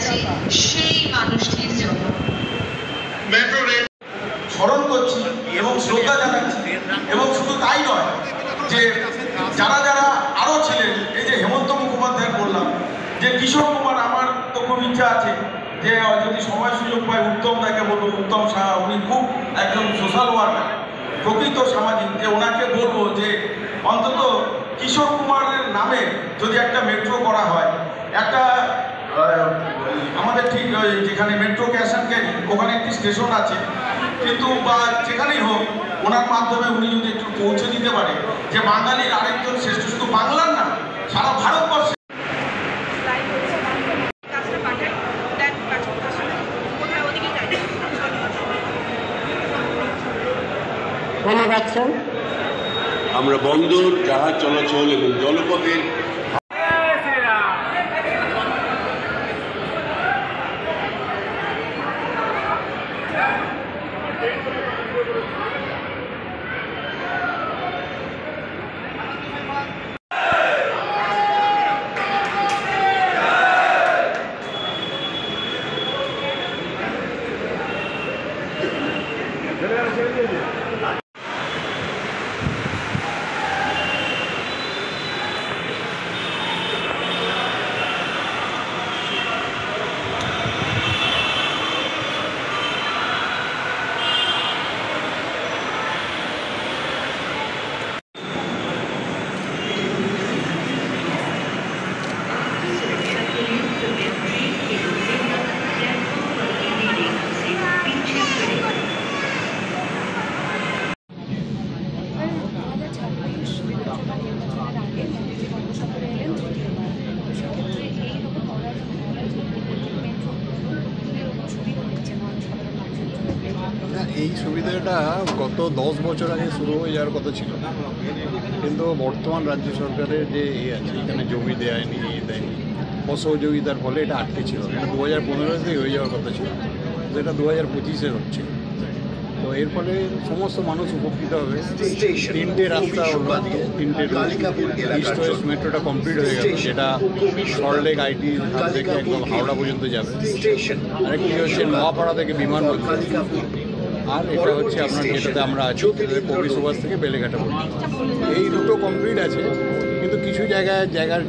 যাচ্ছি সেই মানুষটির জন্য। স্মরণ করছি এবং শ্রদ্ধা জানাচ্ছি, এবং শুধু তাই নয়, যে যারা যারা আরও ছিলেন, এই যে হেমন্ত মুখোপাধ্যায় বললাম, যে কিশোর কুমার, আমার তো খুব ইচ্ছা আছে যে যদি সময় সুযোগ পাই উত্তম দাকে বলবো, উত্তম সাহা, উনি খুব একজন সোশ্যাল ওয়ার্কার, প্রকৃত সামাজিক, যে ওনাকে বলবো যে অন্তত কিশোর কুমারের নামে যদি একটা মেট্রো করা হয়, একটা আমাদের ঠিক যেখানে মেট্রো ক্যাশ অ্যান্ড ক্যারি ওখানে একটি স্টেশন আছে, কিন্তু বা যেখানেই হোক ওনার মাধ্যমে উনি যদি একটু পৌঁছে দিতে পারে যে বাঙালির আরেকজন শ্রেষ্ঠ, শুধু বাংলার না সারা ভারতবর্ষে। আমরা বন্দর, জাহাজ চলাচল এবং জলপথের এই সুবিধাটা গত 10 বছর আগে শুরু হয়ে যাওয়ার কথা ছিল, কিন্তু বর্তমান রাজ্য সরকারের যে আছে এখানে জমি দেয়নি, দেয়নি, অসহযোগিতার ফলে এটা আটকে ছিল। এটা 2015-তে হয়ে যাওয়ার কথা ছিল, যেটা 2025-এ হচ্ছে। তো এর ফলে সমস্ত মানুষ উপকৃত হবে। 3টে রাস্তা হলো, 3টে ইস্ট ওয়েস্ট মেট্রোটা কমপ্লিট হয়ে গেল, যেটা সল্টলেক আইটি থেকে একদম হাওড়া পর্যন্ত যাবে। আরেকটি হচ্ছে নোয়াপাড়া থেকে বিমানবন্দর, আর এটা হচ্ছে আপনার যেটাতে আমরা আছি কবি সুভাষ থেকে বেলেঘাটা পর্যন্ত। এই দুটো কমপ্লিট আছে, কিন্তু কিছু জায়গার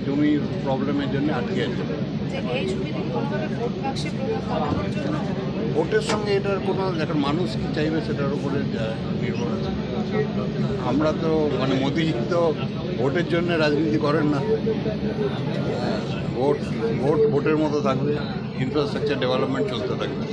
জমির প্রবলেমের জন্য আটকে আছে। ভোটের সঙ্গে এটার কোনো একটা মানুষ কী চাইবে সেটার উপরে নির্ভর আছে। আমরা তো মোদিজি তো ভোটের জন্য রাজনীতি করেন না। ভোটের মতো থাকবে, ইনফ্রাস্ট্রাকচার ডেভেলপমেন্ট চলতে থাকবে।